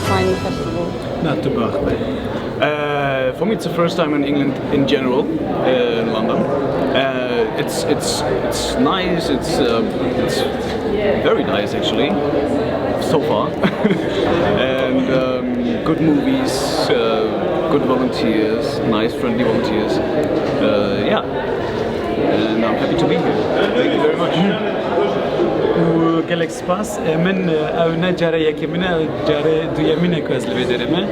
find the festival? Not too bad. For me, it's the first time in England in general, in London. It's nice. It's very nice actually, so far. And good movies, good volunteers, nice friendly volunteers. Yeah, and I'm happy to be here. Thank you very much. وقالك سباس من او نجارة يكي من جارة دويامين كواز لبدرمه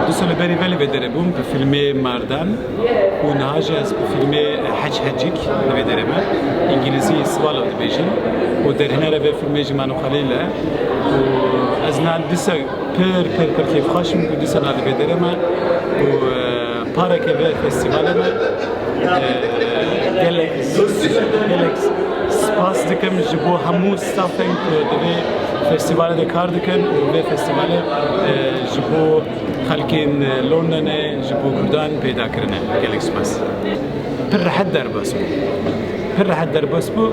دو سال بری ولی بدربوم به فیلم مردان و نهاجه از به فیلم حج حجیک لبدرمه انگلیسی سوال او دبیجن و در هنر به فیلم جمانو خلیله و از نال دیسا پر کیف خاشم و دیسا نال بدرمه و پارک به فستیوال ما گالک سپاس دکم جبو همو ستافنگ دوی فستیوال دکار دکن و به فستیوال جبو خلکین لندن جبو کردان پیدا کرنه گالک سپاس پر راحت در بس بو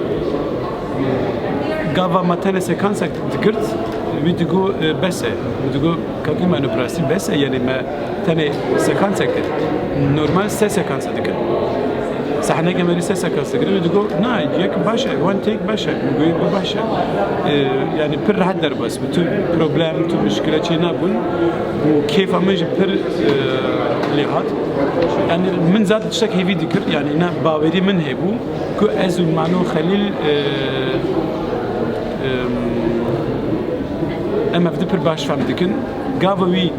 گاوا متن سکانس دکرد ویدگو بسه ویدگو کاکی منو پراسی بسه یعنی ما تنه سکانس کرد نورمال سه سکانس دکن صحنه که مریض سکانس دکن ویدگو نه یک باشه وان تیک باشه میگویی باشه یعنی پر راحت در بس تو پروبلم تو مشکل چی نبود و کیف همش پر لیهات يعني من زاد تشتك هيفي ذكر يعني أنا باوري من هبو كو أزو معنو خليل أما في دبر باش فهم ذكر قاوي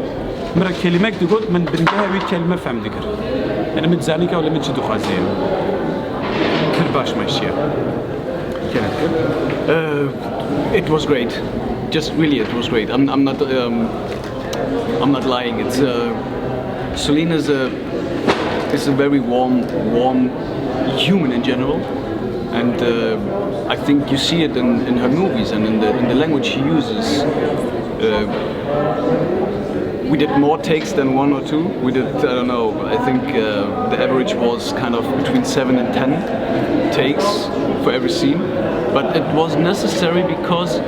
مرة كلمة تقول من بنجها وي كلمة فهم ذكر أنا متزاني كا ولا متجدو خازين كل باش ماشية It was great. Just really, it was great. I'm not lying. It's Celine is a very warm human in general, and I think you see it in her movies and in the language she uses. We did more takes than 1 or 2. We did, I don't know, I think the average was kind of between 7 and 10 takes for every scene, but it was necessary because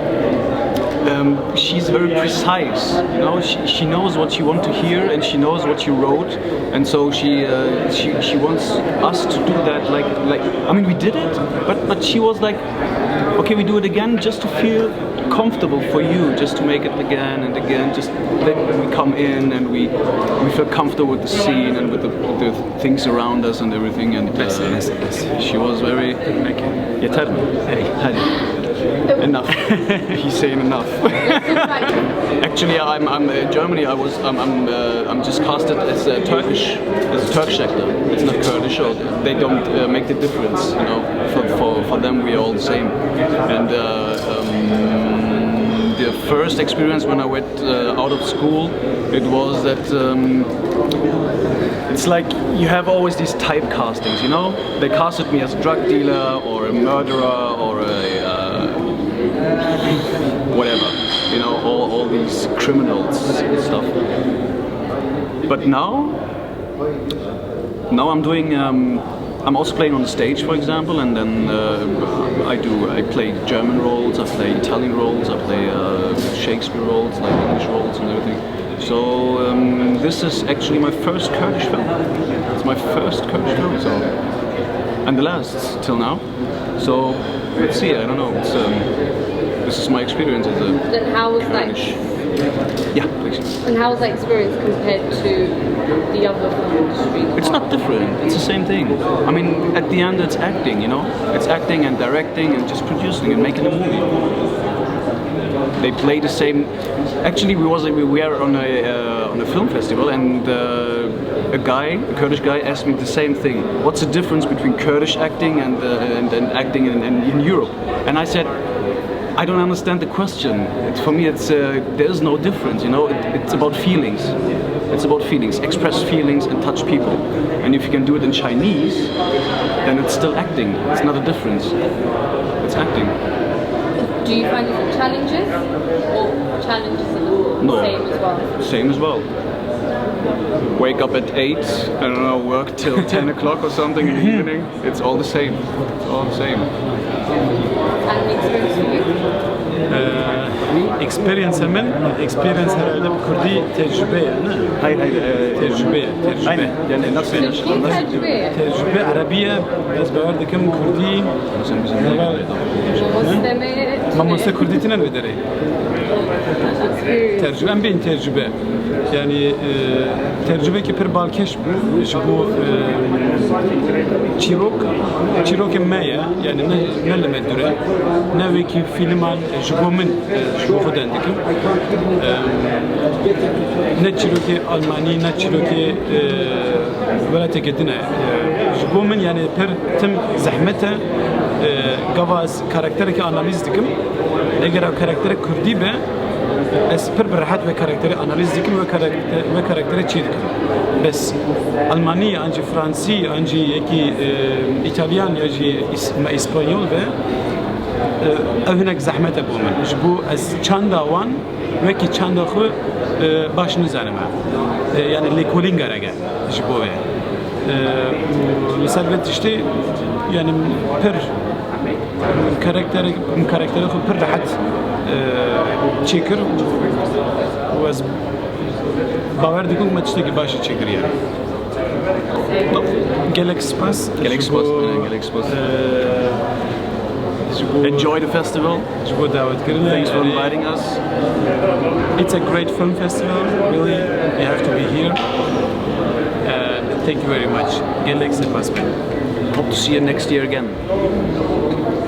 she's very precise, you know. She knows what you want to hear and she knows what you wrote, and so she wants us to do that. Like I mean, we did it, but she was like, okay, we do it again just to feel comfortable for you, just to make it again and again. Just then we come in and we feel comfortable with the scene and with the things around us and everything. And she was very. Yeah, tell me. Hey. Enough. He's saying enough. Actually, I'm in Germany. I'm just casted as a Turkish actor. It's not Kurdish. Or they don't make the difference. You know, for them we are all the same. And the first experience when I went out of school, it was that it's like you have always these typecastings. You know, they casted me as a drug dealer or a murderer or a whatever, you know, all these criminals and stuff. But now I'm doing, I'm also playing on the stage, for example, and then I play German roles, I play Italian roles, I play Shakespeare roles, like English roles and everything. So this is actually my first Kurdish film. It's my first Kurdish film, so, and the last till now. So let's see. I don't know. It's, this is my experience as a Then how was Kurdish. Yeah, please. And how was that experience compared to the other film industry? It's not different. It's the same thing. I mean, at the end, it's acting. You know, it's acting and directing and just producing and making a movie. They play the same. Actually, we were on a film festival, and a Kurdish guy, asked me the same thing. What's the difference between Kurdish acting and acting in Europe? And I said, I don't understand the question. For me, there is no difference. You know, it's about feelings. It's about feelings, express feelings and touch people. And if you can do it in Chinese, then it's still acting. It's not a difference. It's acting. Do you find different challenges, or challenges are the same as well? Same as well. Wake up at 8, I don't know, work till 10 o'clock or something in the evening. It's all the same. It's all the same. And the experience for you? experience herhalde Kurdi tecrübe yani. Hayır. Tecrübe. Aynen. Yani nasıl Tecrübe. Tecrübe Arabiye bez bavar dikim Kurdi. Mamoste Kurdi tinen vedere. Tecrübe bin tecrübe. Yani tecrübe ki per balkeş bu çirok meye yani ne lemedure ne ve ki filman jbomin jboden dikim ne çiroki Almani ne çiroki velat kedine jbomin yani per tim zahmete gavaz karakteri analiz dikim eğer o karakteri Kurdi be es per berahat ve karakteri analiz dikim ve karakteri çi dikim bes Almani anji Fransi anji yeki İtalyan ya ji İspanyol ve evhinek zahmete bulman bu az çanda wan ve ki çanda xu başını zanema yani lekolin garage bu ve mesela işte yani per karakteri xu per rahat çekir ve az baver dikum maçtaki başı çekir yani. Gelek spas. Enjoy the festival. Thanks for inviting us. It's a great film festival. Really, you have to be here. Thank you very much. Gelek spas. Hope to see you next year again.